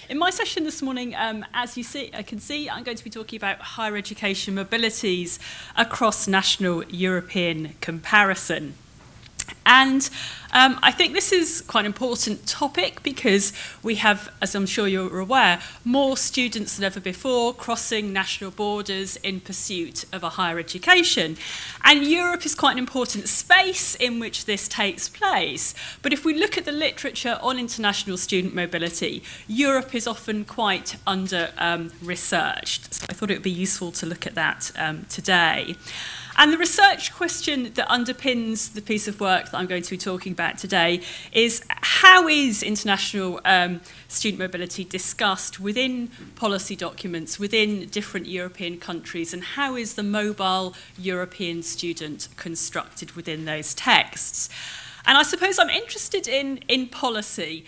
In my session this morning, as I can see, I'm going to be talking about higher education mobilities across national European comparison. And I think this is quite an important topic because we have, as I'm sure you're aware, more students than ever before crossing national borders in pursuit of a higher education. And Europe is quite an important space in which this takes place. But if we look at the literature on international student mobility, Europe is often quite under-researched. So I thought it would be useful to look at that today. And the research question that underpins the piece of work that I'm going to be talking about today is how is international student mobility discussed within policy documents, within different European countries, and how is the mobile European student constructed within those texts? And I suppose I'm interested in policy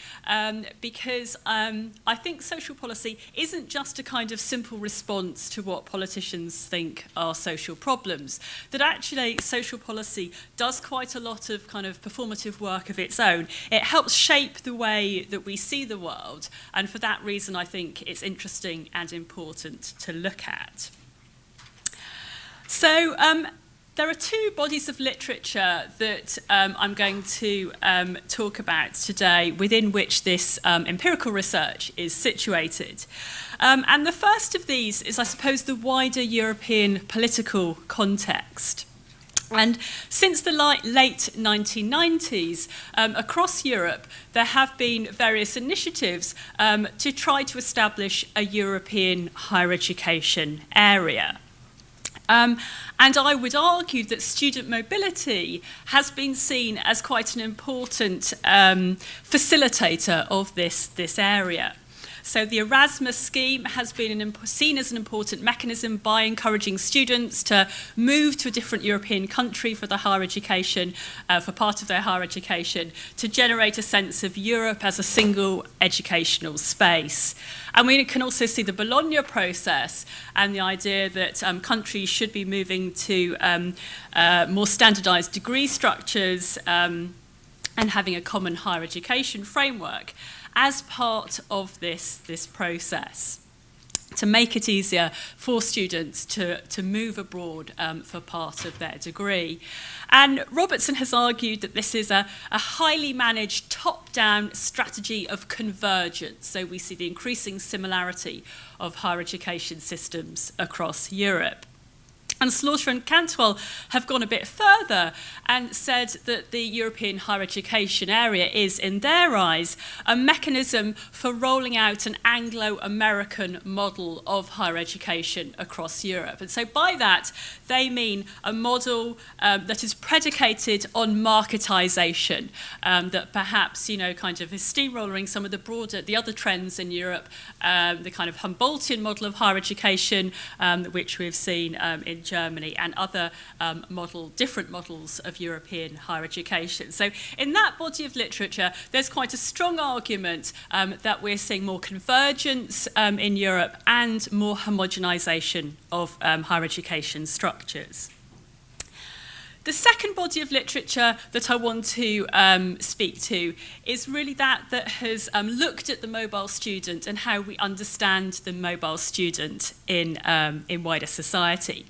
because I think social policy isn't just a kind of simple response to what politicians think are social problems, that actually social policy does quite a lot of kind of performative work of its own. It helps shape the way that we see the world, and for that reason I think it's interesting and important to look at. So, there are two bodies of literature that I'm going to talk about today within which this empirical research is situated. And the first of these is, I suppose, the wider European political context. And since the late 1990s, across Europe, there have been various initiatives to try to establish a European higher education area. And I would argue that student mobility has been seen as quite an important facilitator of this area. So the Erasmus scheme has been seen as an important mechanism by encouraging students to move to a different European country for their higher education, for part of their higher education, to generate a sense of Europe as a single educational space. And we can also see the Bologna process and the idea that countries should be moving to more standardised degree structures and having a common higher education framework as part of this process, to make it easier for students to move abroad for part of their degree. And Robertson has argued that this is a highly managed top-down strategy of convergence. So we see the increasing similarity of higher education systems across Europe. And Slaughter and Cantwell have gone a bit further and said that the European higher education area is, in their eyes, a mechanism for rolling out an Anglo-American model of higher education across Europe. And so by that, they mean a model that is predicated on marketisation, that perhaps, kind of is steamrolling some of the other trends in Europe, the kind of Humboldtian model of higher education, which we've seen in Germany, and other different models of European higher education. So in that body of literature, there's quite a strong argument that we're seeing more convergence in Europe and more homogenisation of higher education structures. The second body of literature that I want to speak to is really that has looked at the mobile student and how we understand the mobile student in wider society.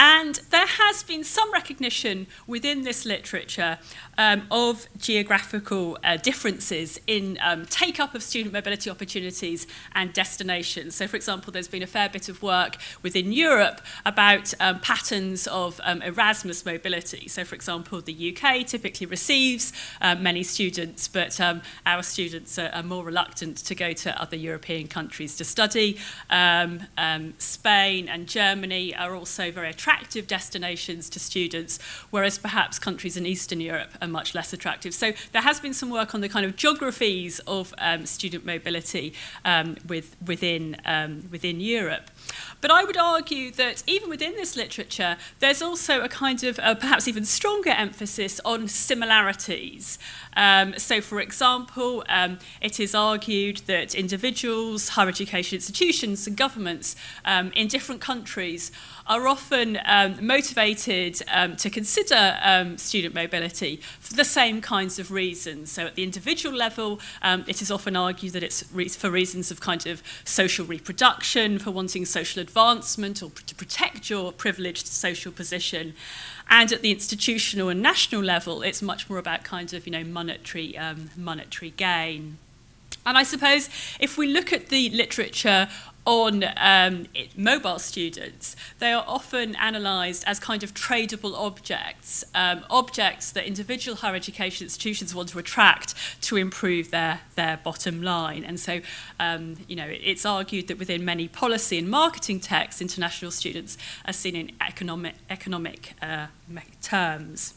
And there has been some recognition within this literature of geographical differences in take-up of student mobility opportunities and destinations. So, for example, there's been a fair bit of work within Europe about patterns of Erasmus mobility. So, for example, the UK typically receives many students, but our students are more reluctant to go to other European countries to study. Spain and Germany are also very attractive destinations to students, whereas perhaps countries in Eastern Europe are much less attractive. So there has been some work on the kind of geographies of student mobility within Europe. But I would argue that even within this literature, there's also a kind of perhaps even stronger emphasis on similarities. So, for example, it is argued that individuals, higher education institutions and governments in different countries are often motivated to consider student mobility for the same kinds of reasons. So at the individual level, it is often argued that it's for reasons of kind of social reproduction, for wanting social advancement or to protect your privileged social position. And at the institutional and national level, it's much more about kind of, monetary gain. And I suppose if we look at the literature on mobile students, they are often analysed as kind of tradable objects, objects that individual higher education institutions want to attract to improve their bottom line. And so, it's argued that within many policy and marketing texts, international students are seen in economic terms.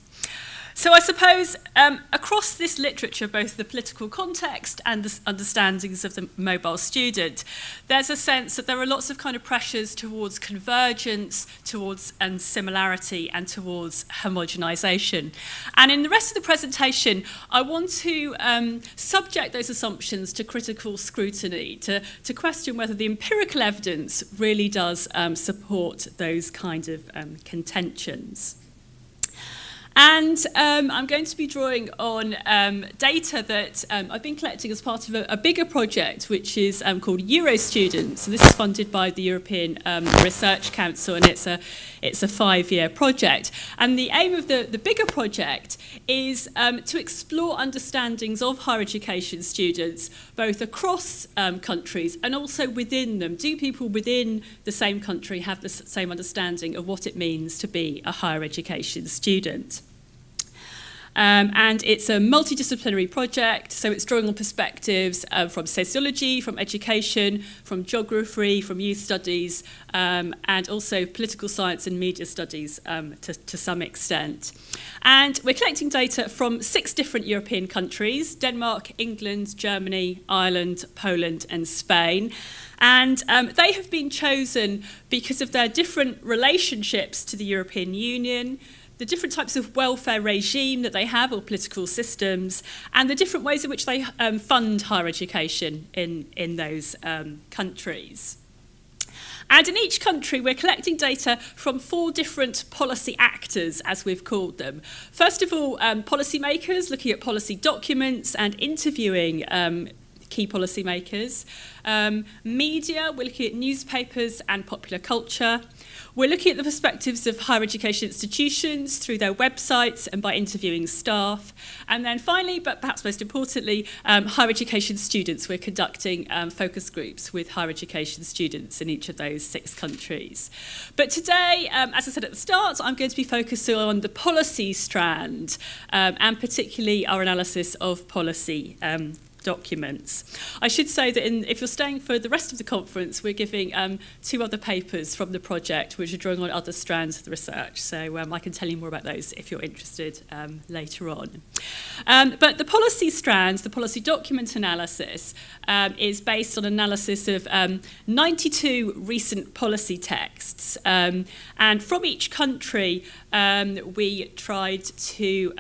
So I suppose across this literature, both the political context and the understandings of the mobile student, there's a sense that there are lots of kind of pressures towards convergence, towards similarity, and towards homogenisation. And in the rest of the presentation, I want to subject those assumptions to critical scrutiny, to question whether the empirical evidence really does support those kind of contentions. And I'm going to be drawing on data that I've been collecting as part of a bigger project, which is called Eurostudents. So this is funded by the European Research Council, and it's a 5-year project. And the aim of the bigger project is to explore understandings of higher education students, both across countries and also within them. Do people within the same country have the same understanding of what it means to be a higher education student? And it's a multidisciplinary project, so it's drawing on perspectives from sociology, from education, from geography, from youth studies, and also political science and media studies to some extent. And we're collecting data from 6 different European countries: Denmark, England, Germany, Ireland, Poland, and Spain. And they have been chosen because of their different relationships to the European Union, the different types of welfare regime that they have, or political systems, and the different ways in which they fund higher education in those countries. And in each country, we're collecting data from 4 different policy actors, as we've called them. First of all, policymakers, looking at policy documents and interviewing key policymakers. Media, we're looking at newspapers and popular culture. We're looking at the perspectives of higher education institutions through their websites and by interviewing staff. And then finally, but perhaps most importantly, higher education students. We're conducting focus groups with higher education students in each of those 6 countries. But today, as I said at the start, I'm going to be focusing on the policy strand, and particularly our analysis of policy documents. I should say that if you're staying for the rest of the conference, we're giving 2 other papers from the project which are drawing on other strands of the research. So I can tell you more about those if you're interested later on. But the policy strands, the policy document analysis, is based on analysis of 92 recent policy texts. And from each country, we tried to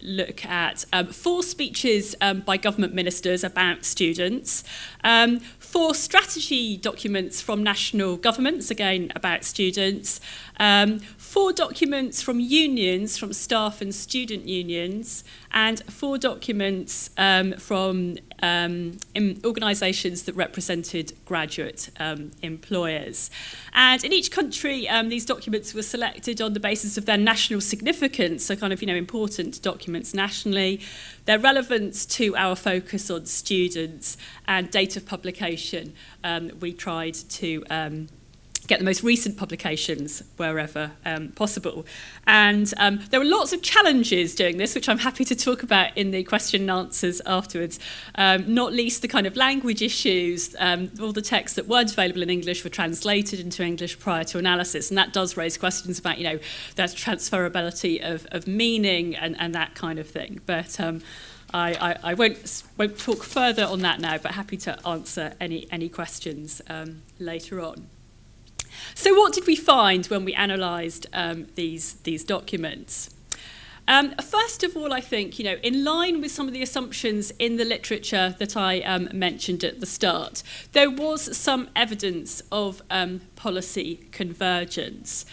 look at 4 speeches by government ministers about students, 4 strategy documents from national governments, again about students, 4 documents from unions, from staff and student unions, and 4 documents from organisations that represented graduate employers. And in each country, these documents were selected on the basis of their national significance, so kind of, important documents nationally, their relevance to our focus on students, and date of publication. We tried to get the most recent publications wherever possible. And there were lots of challenges doing this, which I'm happy to talk about in the question and answers afterwards, not least the kind of language issues. All the texts that weren't available in English were translated into English prior to analysis, and that does raise questions about, their transferability of meaning and that kind of thing. But I won't talk further on that now, but happy to answer any questions later on. So what did we find when we analysed these documents? First of all, I think, in line with some of the assumptions in the literature that I mentioned at the start, there was some evidence of policy convergence.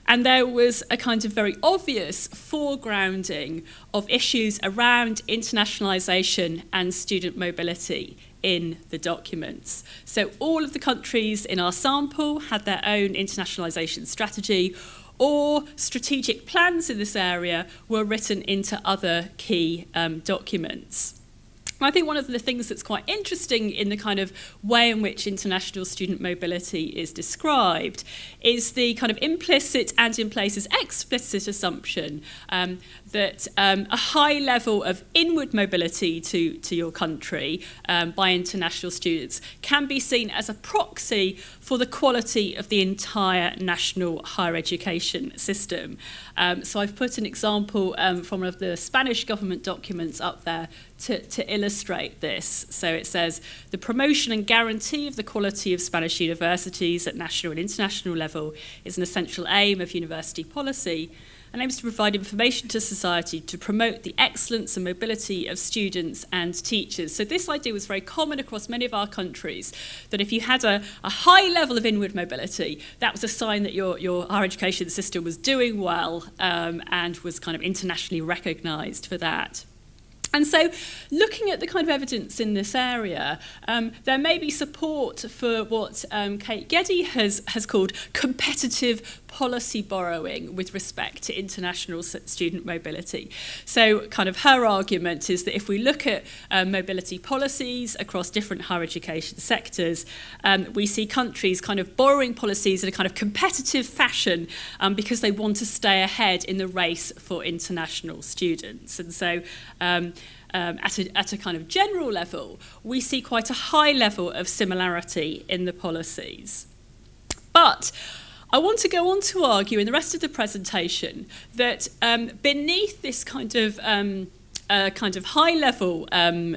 And there was a kind of very obvious foregrounding of issues around internationalisation and student mobility in the documents. So all of the countries in our sample had their own internationalisation strategy, or strategic plans in this area were written into other key documents. I think one of the things that's quite interesting in the kind of way in which international student mobility is described is the kind of implicit and in places explicit assumption that a high level of inward mobility to your country by international students can be seen as a proxy for the quality of the entire national higher education system. So I've put an example from one of the Spanish government documents up there to illustrate this. So it says, the promotion and guarantee of the quality of Spanish universities at national and international level is an essential aim of university policy and aims to provide information to society to promote the excellence and mobility of students and teachers. So this idea was very common across many of our countries, that if you had a high level of inward mobility, that was a sign that your higher education system was doing well and was kind of internationally recognised for that. And so looking at the kind of evidence in this area, there may be support for what Kate Geddy has called competitive policy borrowing with respect to international student mobility. So kind of her argument is that if we look at mobility policies across different higher education sectors, we see countries kind of borrowing policies in a kind of competitive fashion because they want to stay ahead in the race for international students. And so at a kind of general level, we see quite a high level of similarity in the policies. But I want to go on to argue in the rest of the presentation that beneath this kind of high-level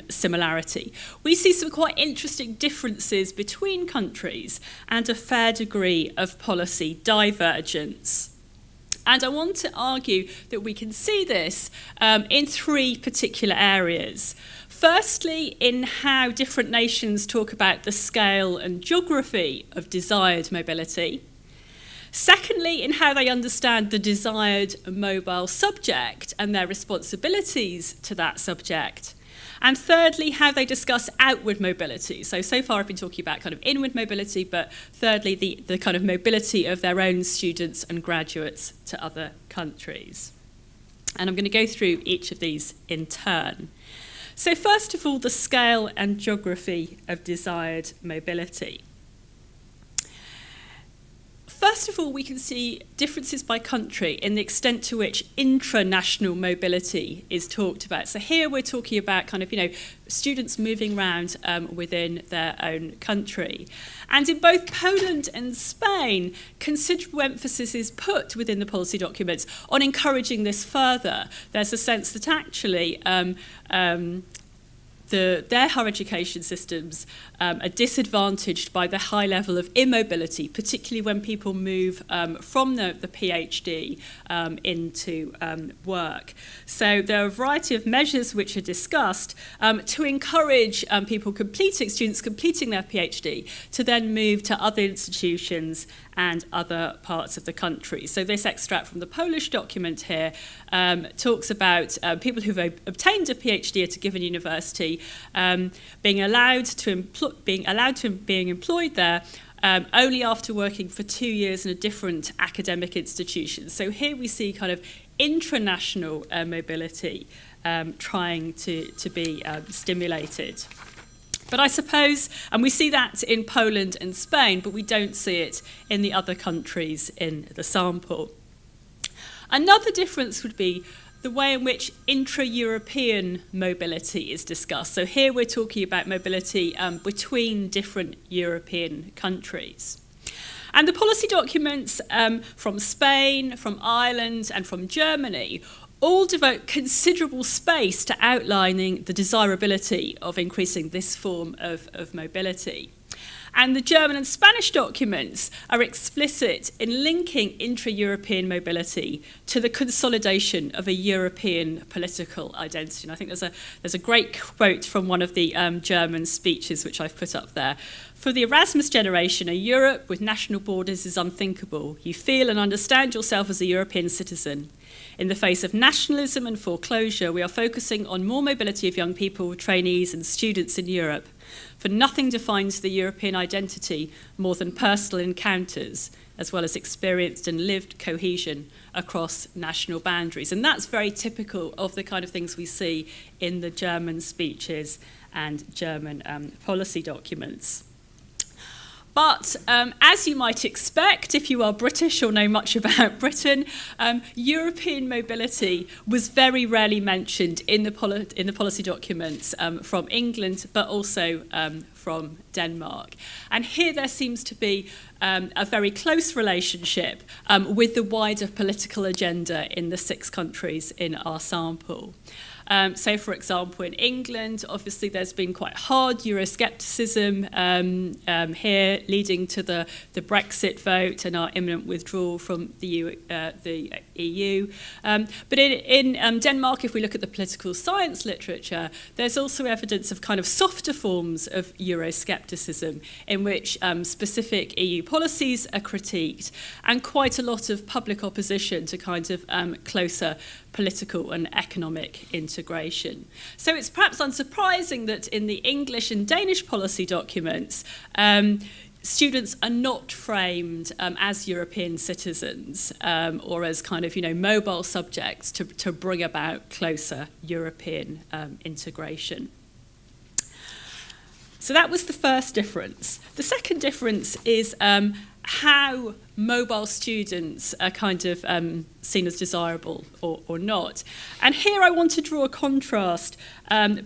similarity, we see some quite interesting differences between countries and a fair degree of policy divergence. And I want to argue that we can see this in three particular areas. Firstly, in how different nations talk about the scale and geography of desired mobility. Secondly, in how they understand the desired mobile subject and their responsibilities to that subject. And thirdly, how they discuss outward mobility. So far I've been talking about kind of inward mobility, but thirdly, the kind of mobility of their own students and graduates to other countries. And I'm going to go through each of these in turn. So first of all, the scale and geography of desired mobility. First of all, we can see differences by country in the extent to which intranational mobility is talked about. So here we're talking about kind of, students moving around within their own country. And in both Poland and Spain, considerable emphasis is put within the policy documents on encouraging this further. There's a sense that actually their higher education systems are disadvantaged by the high level of immobility, particularly when people move from the PhD into work. So there are a variety of measures which are discussed to encourage students completing their PhD to then move to other institutions and other parts of the country. So this extract from the Polish document here talks about people who've obtained a PhD at a given university being employed there only after working for 2 years in a different academic institution. So here we see kind of intranational mobility trying to be stimulated. But I suppose, and we see that in Poland and Spain, but we don't see it in the other countries in the sample. Another difference would be the way in which intra-European mobility is discussed. So here we're talking about mobility between different European countries. And the policy documents from Spain, from Ireland, and from Germany all devote considerable space to outlining the desirability of increasing this form of mobility. And the German and Spanish documents are explicit in linking intra-European mobility to the consolidation of a European political identity. And I think there's a great quote from one of the German speeches, which I've put up there. For the Erasmus generation, a Europe with national borders is unthinkable. You feel and understand yourself as a European citizen. In the face of nationalism and foreclosure, we are focusing on more mobility of young people, trainees and students in Europe. For nothing defines the European identity more than personal encounters, as well as experienced and lived cohesion across national boundaries. And that's very typical of the kind of things we see in the German speeches and German policy documents. But as you might expect, if you are British or know much about Britain, European mobility was very rarely mentioned in the policy documents from England, but also from Denmark. And here there seems to be a very close relationship with the wider political agenda in the 6 countries in our sample. So, for example, in England, obviously there's been quite hard Euroscepticism here, leading to the Brexit vote and our imminent withdrawal from the EU. But in Denmark, if we look at the political science literature, there's also evidence of kind of softer forms of Euroscepticism in which specific EU policies are critiqued, and quite a lot of public opposition to kind of closer political and economic integration. So it's perhaps unsurprising that in the English and Danish policy documents, students are not framed as European citizens or as kind of, mobile subjects to bring about closer European integration. So that was the first difference. The second difference is how mobile students are kind of seen as desirable or not. And here I want to draw a contrast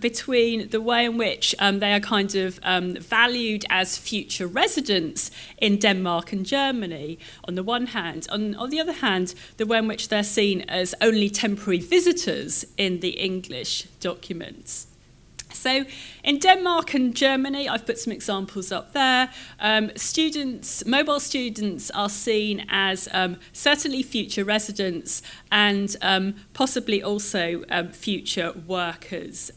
between the way in which they are kind of valued as future residents in Denmark and Germany, on the one hand. On the other hand, the way in which they're seen as only temporary visitors in the English documents. So in Denmark and Germany, I've put some examples up there. Mobile students are seen as certainly future residents and possibly also future workers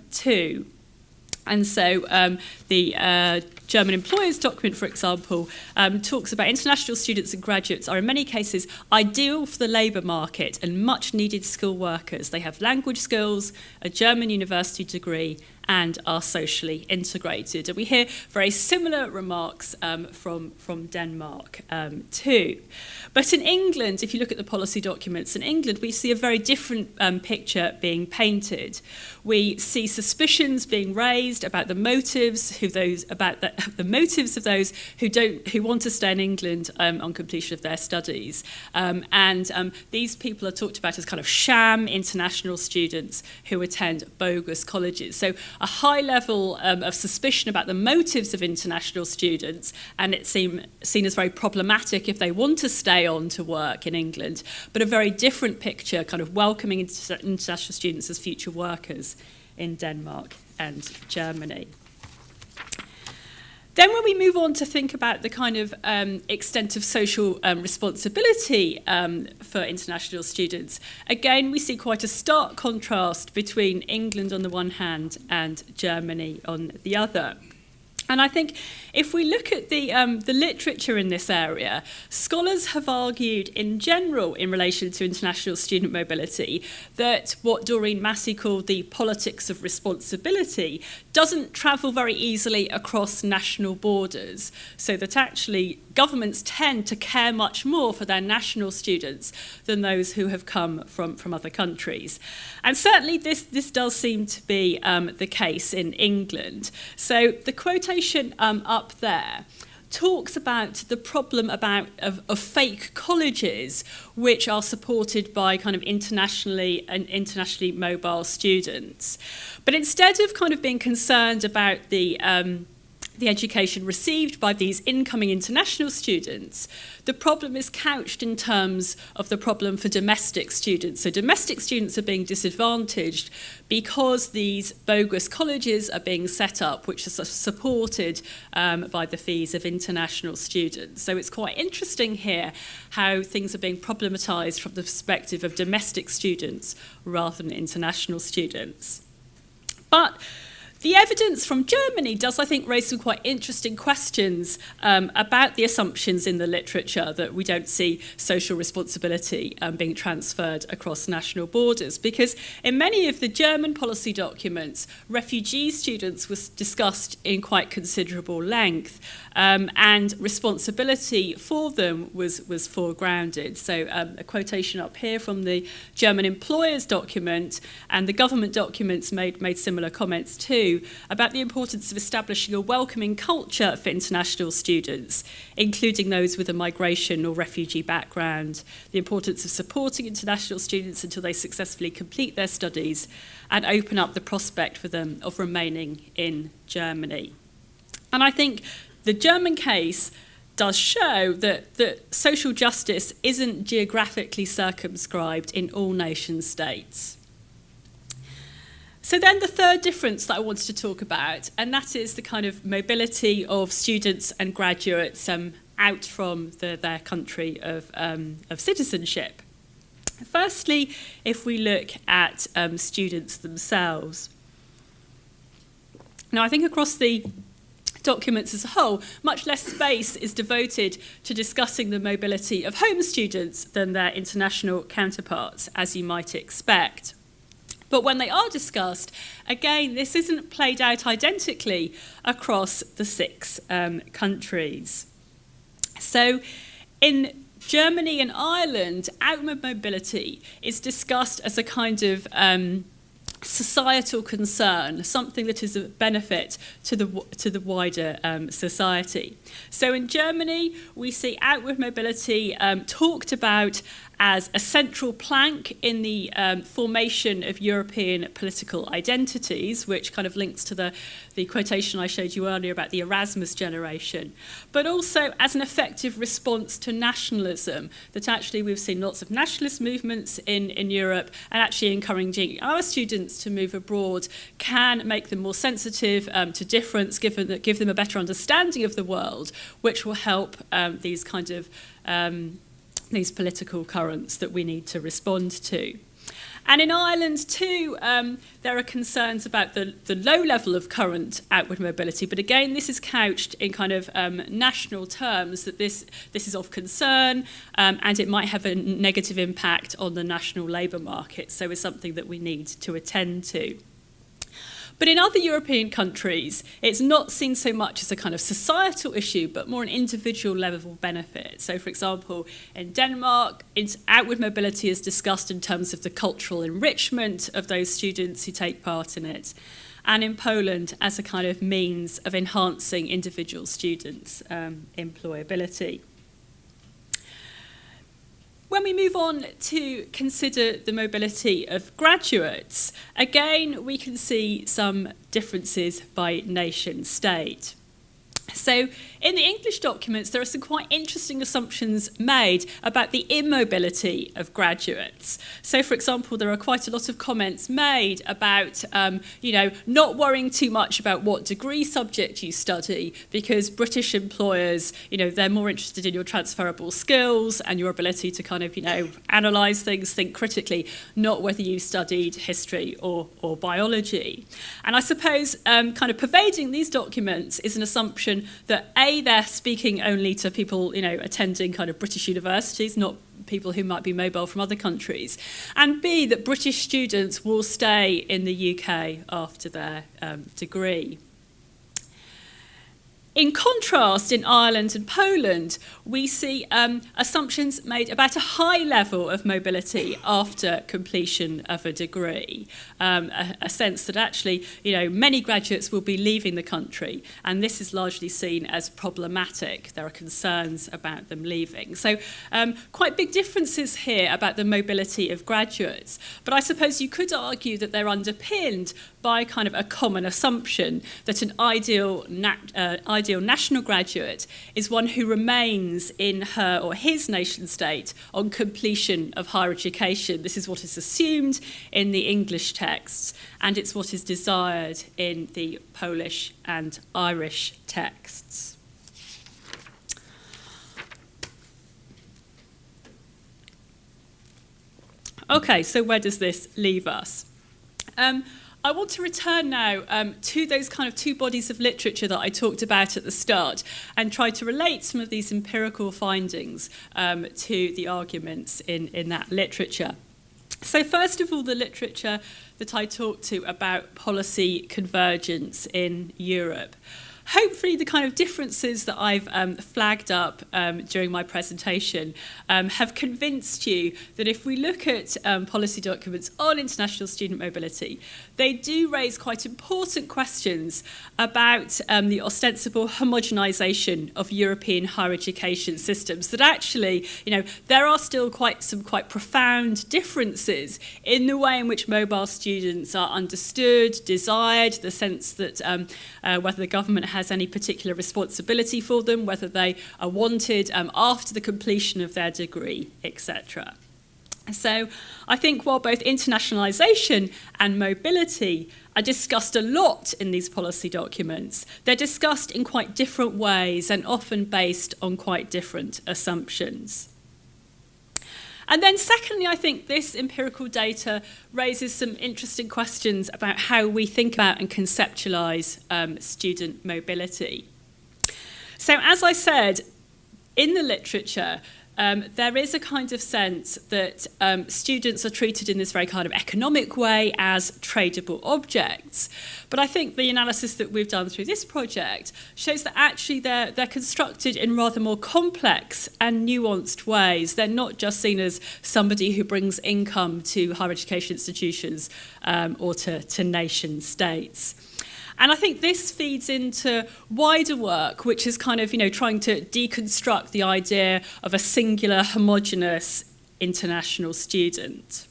too. And so the German employers document, for example, talks about international students and graduates are in many cases ideal for the labour market and much needed skilled workers. They have language skills, a German university degree, and are socially integrated. And we hear very similar remarks from Denmark too. But in England, if you look at the policy documents in England, we see a very different picture being painted. We see suspicions being raised about the motives of those who want to stay in England on completion of their studies. And these people are talked about as kind of sham international students who attend bogus colleges. So a high level of suspicion about the motives of international students, and it's seen as very problematic if they want to stay on to work in England, but a very different picture, kind of welcoming international students as future workers in Denmark and Germany. Then when we move on to think about the kind of extent of social responsibility for international students, again, we see quite a stark contrast between England on the one hand and Germany on the other. And I think if we look at the literature in this area, scholars have argued in general in relation to international student mobility that what Doreen Massey called the politics of responsibility doesn't travel very easily across national borders, so that actually governments tend to care much more for their national students than those who have come from other countries. And certainly this does seem to be the case in England. So the quotation up there talks about the problem of fake colleges which are supported by kind of internationally mobile students. But instead of kind of being concerned about the the education received by these incoming international students, the problem is couched in terms of the problem for domestic students. So domestic students are being disadvantaged because these bogus colleges are being set up, which are supported by the fees of international students. So it's quite interesting here how things are being problematised from the perspective of domestic students rather than international students. But the evidence from Germany does, I think, raise some quite interesting questions about the assumptions in the literature that we don't see social responsibility being transferred across national borders. Because in many of the German policy documents, refugee students was discussed in quite considerable length, and responsibility for them was foregrounded. So a quotation up here from the German employers document, and the government documents made similar comments too, about the importance of establishing a welcoming culture for international students, including those with a migration or refugee background, the importance of supporting international students until they successfully complete their studies and open up the prospect for them of remaining in Germany. And I think the German case does show that social justice isn't geographically circumscribed in all nation states. So then the third difference that I wanted to talk about, and that is the kind of mobility of students and graduates out from their country of citizenship. Firstly, if we look at students themselves. Now, I think across the documents as a whole, much less space is devoted to discussing the mobility of home students than their international counterparts, as you might expect. But when they are discussed, again, this isn't played out identically across the 6 countries. So in Germany and Ireland, outward mobility is discussed as a kind of societal concern, something that is a benefit to the wider society. So in Germany, we see outward mobility talked about as a central plank in the formation of European political identities, which kind of links to the quotation I showed you earlier about the Erasmus generation, but also as an effective response to nationalism, that actually we've seen lots of nationalist movements in Europe, and actually encouraging our students to move abroad can make them more sensitive to difference, give them a better understanding of the world, which will help these kind of these political currents that we need to respond to. And in Ireland too, there are concerns about the low level of current outward mobility, but again, this is couched in kind of national terms, that this is of concern, and it might have a negative impact on the national labour market, so it's something that we need to attend to. But in other European countries, it's not seen so much as a kind of societal issue, but more an individual level benefit. So, for example, in Denmark, outward mobility is discussed in terms of the cultural enrichment of those students who take part in it. And in Poland, as a kind of means of enhancing individual students' employability. When we move on to consider the mobility of graduates, again, we can see some differences by nation state. So in the English documents, there are some quite interesting assumptions made about the immobility of graduates. So, for example, there are quite a lot of comments made about, not worrying too much about what degree subject you study, because British employers, they're more interested in your transferable skills and your ability to kind of, analyse things, think critically, not whether you studied history or biology. And I suppose kind of pervading these documents is an assumption that A, they're speaking only to people, attending kind of British universities, not people who might be mobile from other countries, and B, that British students will stay in the UK after their degree. In contrast, in Ireland and Poland, we see assumptions made about a high level of mobility after completion of a degree, a sense that actually, many graduates will be leaving the country, and this is largely seen as problematic. There are concerns about them leaving. So quite big differences here about the mobility of graduates, but I suppose you could argue that they're underpinned by kind of a common assumption that an ideal national graduate is one who remains in her or his nation state on completion of higher education. This is what is assumed in the English texts, and it's what is desired in the Polish and Irish texts. Okay, so where does this leave us? I want to return now to those kind of two bodies of literature that I talked about at the start and try to relate some of these empirical findings to the arguments in that literature. So first of all, the literature that I talked to about policy convergence in Europe. Hopefully the kind of differences that I've flagged up during my presentation have convinced you that if we look at policy documents on international student mobility, they do raise quite important questions about the ostensible homogenisation of European higher education systems, that actually, there are still some quite profound differences in the way in which mobile students are understood, desired, the sense that whether the government has any particular responsibility for them, whether they are wanted after the completion of their degree, etc. So I think while both internationalisation and mobility are discussed a lot in these policy documents, they're discussed in quite different ways and often based on quite different assumptions. And then secondly, I think this empirical data raises some interesting questions about how we think about and conceptualise student mobility. So as I said, in the literature, there is a kind of sense that students are treated in this very kind of economic way as tradable objects. But I think the analysis that we've done through this project shows that actually they're constructed in rather more complex and nuanced ways. They're not just seen as somebody who brings income to higher education institutions or to nation states. And I think this feeds into wider work, which is kind of, trying to deconstruct the idea of a singular, homogenous international student.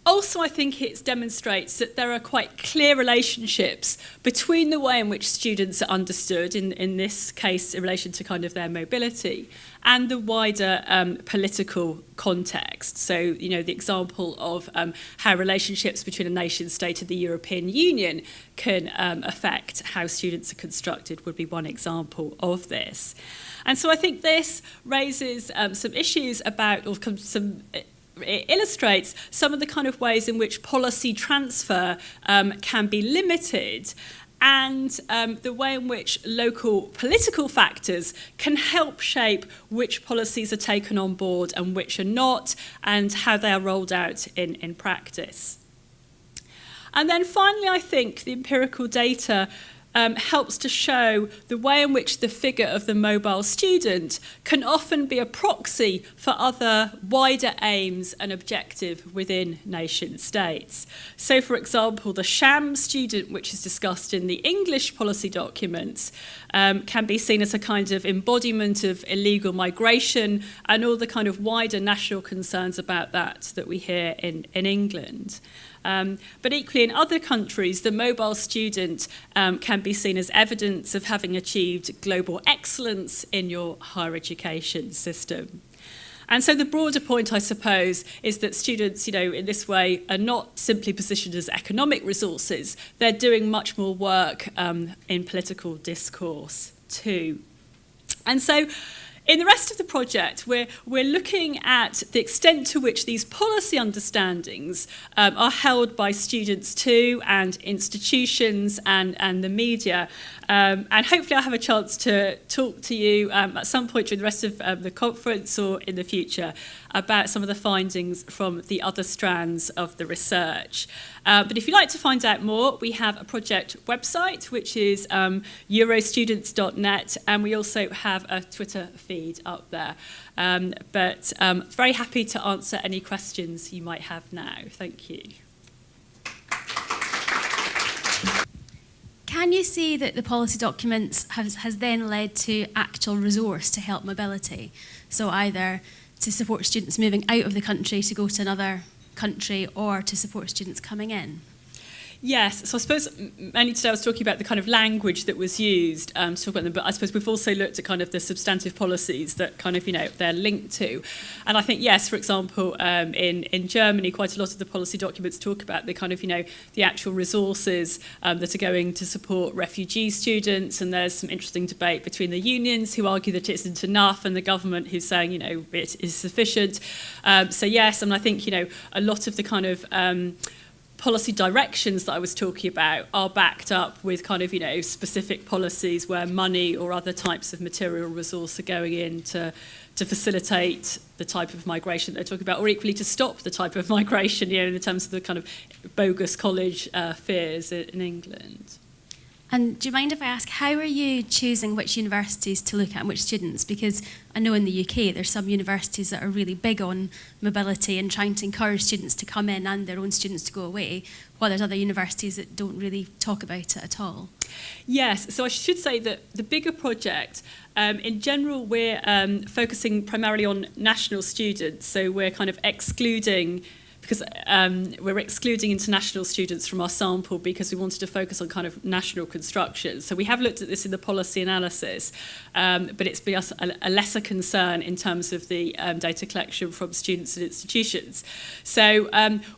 Also, I think it demonstrates that there are quite clear relationships between the way in which students are understood, in this case in relation to kind of their mobility, and the wider political context. So, the example of how relationships between a nation state and the European Union can affect how students are constructed would be one example of this. And so I think this raises some issues about, or it illustrates some of the kind of ways in which policy transfer can be limited, and the way in which local political factors can help shape which policies are taken on board and which are not, and how they are rolled out in practice. And then finally, I think the empirical data helps to show the way in which the figure of the mobile student can often be a proxy for other wider aims and objectives within nation states. So, for example, the sham student, which is discussed in the English policy documents, can be seen as a kind of embodiment of illegal migration and all the kind of wider national concerns about that we hear in England. But equally in other countries, the mobile student can be seen as evidence of having achieved global excellence in your higher education system. And so the broader point, I suppose, is that students, in this way are not simply positioned as economic resources. They're doing much more work in political discourse too. And so in the rest of the project, we're looking at the extent to which these policy understandings are held by students too, and institutions and the media. And hopefully I'll have a chance to talk to you at some point during the rest of the conference or in the future about some of the findings from the other strands of the research. But if you'd like to find out more, we have a project website, which is eurostudents.net, and we also have a Twitter feed up there. But very happy to answer any questions you might have now. Thank you. Can you see that the policy documents has then led to actual resource to help mobility? So either to support students moving out of the country to go to another country, or to support students coming in? Yes, so I suppose mainly today I was talking about the kind of language that was used to talk about them, but I suppose we've also looked at kind of the substantive policies that kind of, they're linked to. And I think, yes, for example, in Germany, quite a lot of the policy documents talk about the kind of, the actual resources that are going to support refugee students, and there's some interesting debate between the unions who argue that it isn't enough and the government who's saying, it is sufficient. So yes, and I think, a lot of the kind of policy directions that I was talking about are backed up with kind of, specific policies where money or other types of material resource are going in to facilitate the type of migration they're talking about, or equally to stop the type of migration, in terms of the kind of bogus college fears in England. And do you mind if I ask, how are you choosing which universities to look at and which students? Because I know in the UK there's some universities that are really big on mobility and trying to encourage students to come in and their own students to go away, while there's other universities that don't really talk about it at all. Yes, so I should say that the bigger project, in general, we're focusing primarily on national students, so we're kind of excluding, because we're excluding international students from our sample because we wanted to focus on kind of national construction. So we have looked at this in the policy analysis, but it's been a lesser concern in terms of the data collection from students and institutions. So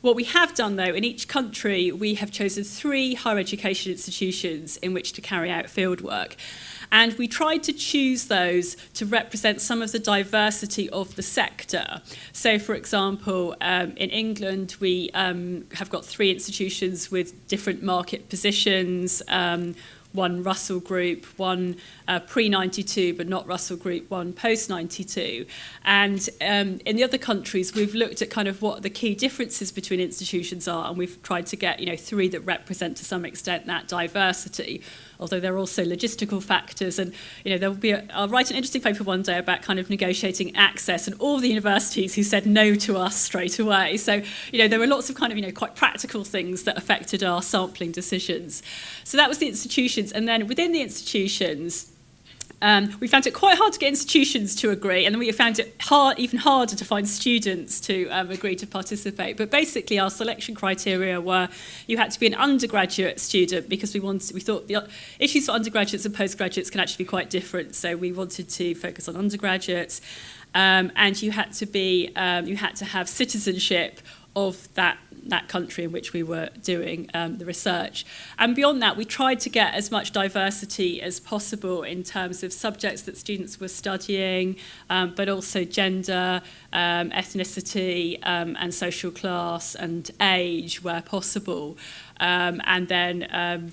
what we have done, though, in each country, we have chosen 3 higher education institutions in which to carry out fieldwork. And we tried to choose those to represent some of the diversity of the sector. So, for example, in England, we have got 3 institutions with different market positions, one Russell Group, one pre-92 but not Russell Group, one post-92. And in the other countries, we've looked at kind of what the key differences between institutions are, and we've tried to get 3 that represent to some extent that diversity, although there are also logistical factors. And there will be I'll write an interesting paper one day about kind of negotiating access and all the universities who said no to us straight away. So there were lots of kind of quite practical things that affected our sampling decisions. So that was the institutions, and then within the institutions, we found it quite hard to get institutions to agree, and then we found it even harder to find students to agree to participate. But basically, our selection criteria were you had to be an undergraduate student, because we thought the issues for undergraduates and postgraduates can actually be quite different. So we wanted to focus on undergraduates, and you had to have citizenship of that country in which we were doing the research. And beyond that, we tried to get as much diversity as possible in terms of subjects that students were studying, but also gender, ethnicity, and social class and age where possible. And then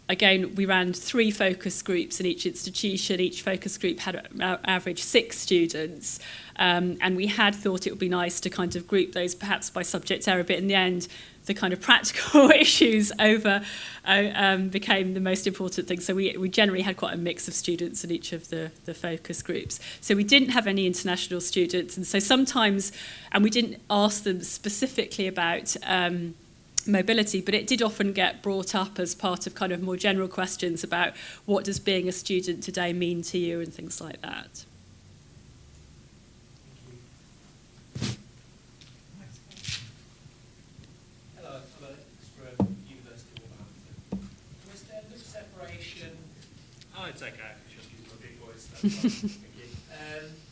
again, we ran 3 focus groups in each institution. Each focus group had an average 6 students. And we had thought it would be nice to kind of group those perhaps by subject area, but in the end, the kind of practical issues became the most important thing. So we generally had quite a mix of students in each of the focus groups. So we didn't have any international students. And so sometimes, and we didn't ask them specifically about mobility, but it did often get brought up as part of kind of more general questions about what does being a student today mean to you and things like that. Hello, I'm Alex from University of Wolverhampton. Was there much separation? Oh, it's okay. Just use my big voice. That's fine. Thank you.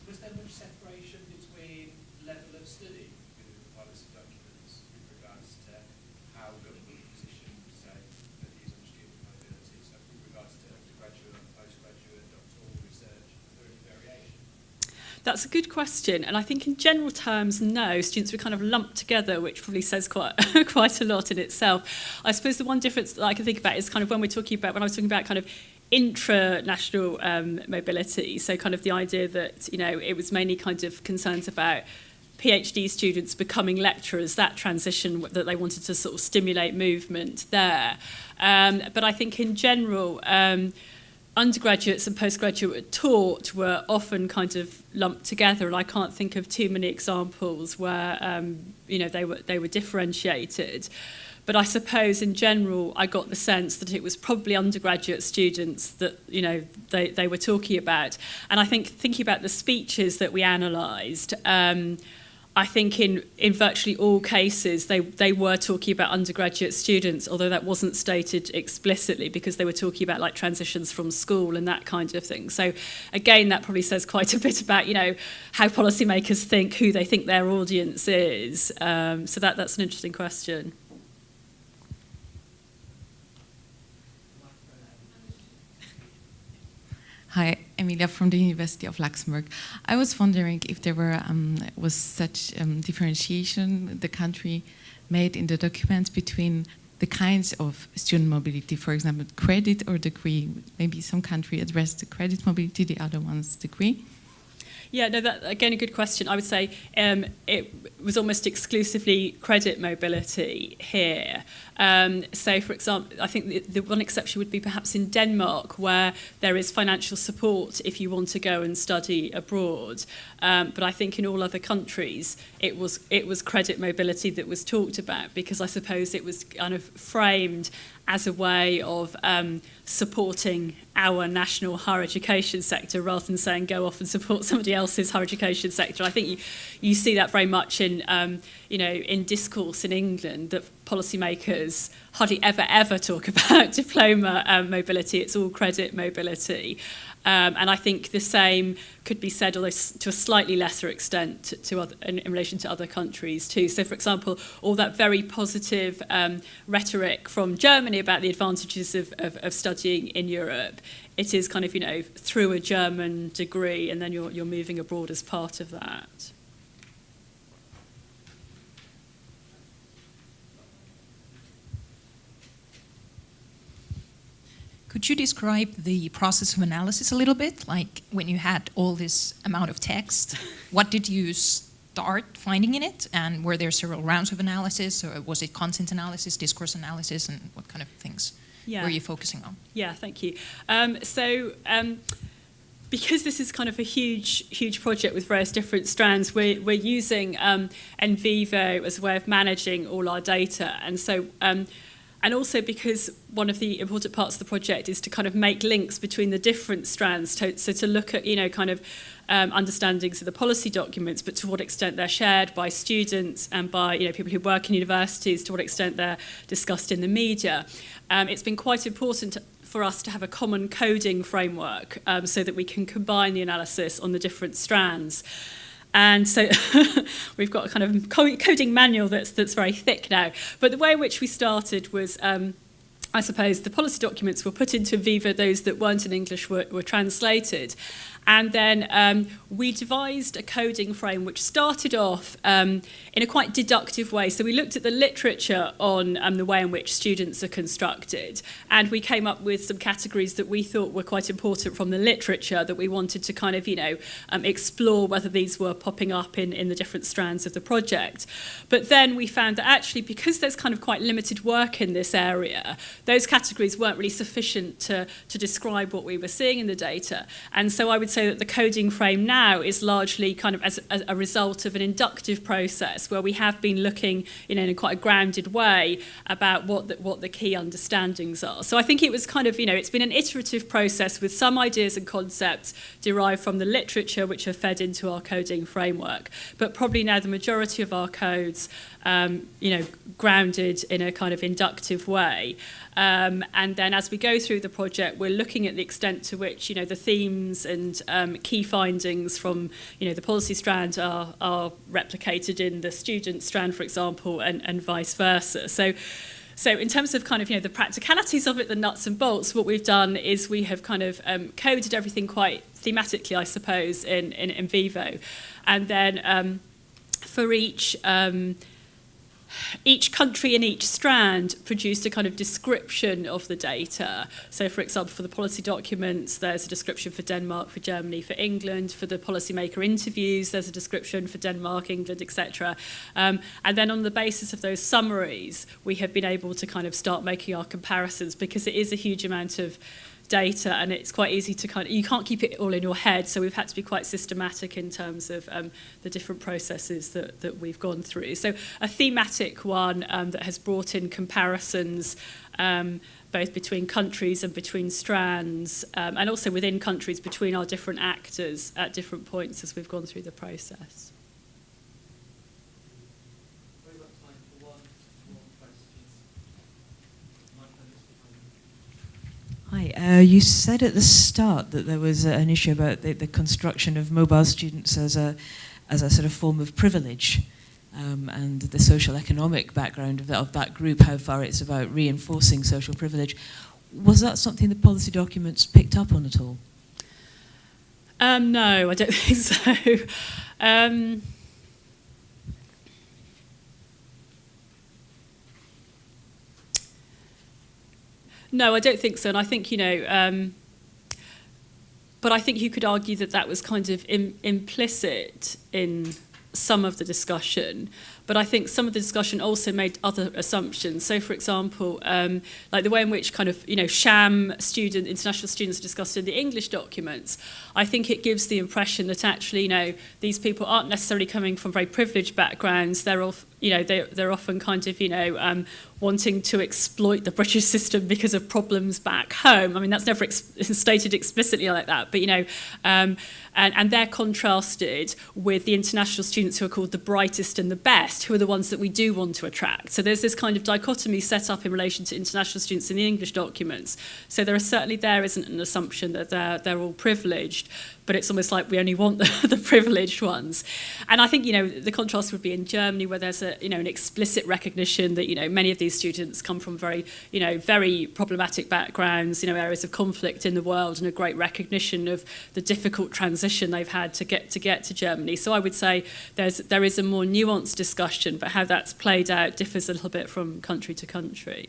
Was there much separation between level of study within the policy documents with regards to how government positions, say, the views on student mobility? So with regards to undergraduate, postgraduate, doctoral research, is there any variation? That's a good question, and I think in general terms, no. Students were kind of lumped together, which probably says quite a lot in itself. I suppose the one difference that I can think about is kind of when I was talking about kind of intra-national mobility, so kind of the idea that it was mainly kind of concerns about PhD students becoming lecturers, that transition that they wanted to sort of stimulate movement there. But I think in general, undergraduates and postgraduate taught were often kind of lumped together, and I can't think of too many examples where they were differentiated. But I suppose in general, I got the sense that it was probably undergraduate students that they were talking about. And I think thinking about the speeches that we analysed, I think in virtually all cases they were talking about undergraduate students, although that wasn't stated explicitly because they were talking about like transitions from school and that kind of thing. So again, that probably says quite a bit about how policymakers think, who they think their audience is. So that's an interesting question. Hi, Emilia from the University of Luxembourg. I was wondering if there was such differentiation the country made in the document between the kinds of student mobility, for example, credit or degree. Maybe some country addressed the credit mobility, the other one's degree. Yeah, no, that again a good question. I would say it was almost exclusively credit mobility here. So, for example, I think the one exception would be perhaps in Denmark, where there is financial support if you want to go and study abroad. But I think in all other countries, it was credit mobility that was talked about, because I suppose it was kind of framed as a way of supporting our national higher education sector rather than saying go off and support somebody else's higher education sector. I think you see that very much in in discourse in England, that policymakers hardly ever talk about diploma mobility. It's all credit mobility. And I think the same could be said, although to a slightly lesser extent, in relation to other countries too. So, for example, all that very positive rhetoric from Germany about the advantages of studying in Europe, it is kind of, through a German degree, and then you're moving abroad as part of that. Could you describe the process of analysis a little bit? Like when you had all this amount of text, what did you start finding in it? And were there several rounds of analysis, or was it content analysis, discourse analysis, and what kind of things were you focusing on? Yeah, thank you. Because this is kind of a huge project with various different strands, we're using NVivo as a way of managing all our data. And so and also because one of the important parts of the project is to kind of make links between the different strands, so to look at, kind of understandings of the policy documents, but to what extent they're shared by students and by, people who work in universities, to what extent they're discussed in the media. It's been quite important for us to have a common coding framework so that we can combine the analysis on the different strands. And so we've got a kind of coding manual that's very thick now. But the way in which we started was, I suppose, the policy documents were put into NVivo, those that weren't in English were translated. And then we devised a coding frame which started off in a quite deductive way. So we looked at the literature on the way in which students are constructed, and we came up with some categories that we thought were quite important from the literature that we wanted to kind of, explore whether these were popping up in the different strands of the project. But then we found that actually, because there's kind of quite limited work in this area, those categories weren't really sufficient to describe what we were seeing in the data. And so I would say that the coding frame now is largely kind of as a result of an inductive process where we have been looking, in a quite a grounded way about what the key understandings are. So I think it was kind of, it's been an iterative process with some ideas and concepts derived from the literature which have fed into our coding framework. But probably now the majority of our codes, grounded in a kind of inductive way. And then as we go through the project, we're looking at the extent to which, the themes and key findings from, the policy strand are replicated in the student strand, for example, and vice versa. So in terms of kind of, the practicalities of it, the nuts and bolts, what we've done is we have kind of coded everything quite thematically, I suppose, in NVivo. And then for each each country in each strand produced a kind of description of the data. So, for example, for the policy documents, there's a description for Denmark, for Germany, for England. For the policymaker interviews, there's a description for Denmark, England, etc. And then on the basis of those summaries, we have been able to kind of start making our comparisons, because it is a huge amount of data, and it's quite easy to you can't keep it all in your head, so we've had to be quite systematic in terms of the different processes that we've gone through. So a thematic one that has brought in comparisons both between countries and between strands, and also within countries between our different actors at different points as we've gone through the process. We've got time for one more question. Hi, you said at the start that there was an issue about the construction of mobile students as a sort of form of privilege, and the social economic background of that group, how far it's about reinforcing social privilege. Was that something the policy documents picked up on at all? No, I don't think so. No, I don't think so. And I think, but I think you could argue that that was kind of implicit in some of the discussion. But I think some of the discussion also made other assumptions. So, for example, like the way in which kind of, sham international students are discussed in the English documents, I think it gives the impression that actually, these people aren't necessarily coming from very privileged backgrounds. They're all, they're often kind of, wanting to exploit the British system because of problems back home. I mean, that's never stated explicitly like that, but, and they're contrasted with the international students who are called the brightest and the best, who are the ones that we do want to attract. So there's this kind of dichotomy set up in relation to international students in the English documents. So there isn't an assumption that they're all privileged, but it's almost like we only want the privileged ones. And I think, the contrast would be in Germany, where there's an explicit recognition that, many of these students come from very, very problematic backgrounds, areas of conflict in the world, and a great recognition of the difficult transition they've had to get to Germany. So I would say there is a more nuanced discussion, but how that's played out differs a little bit from country to country.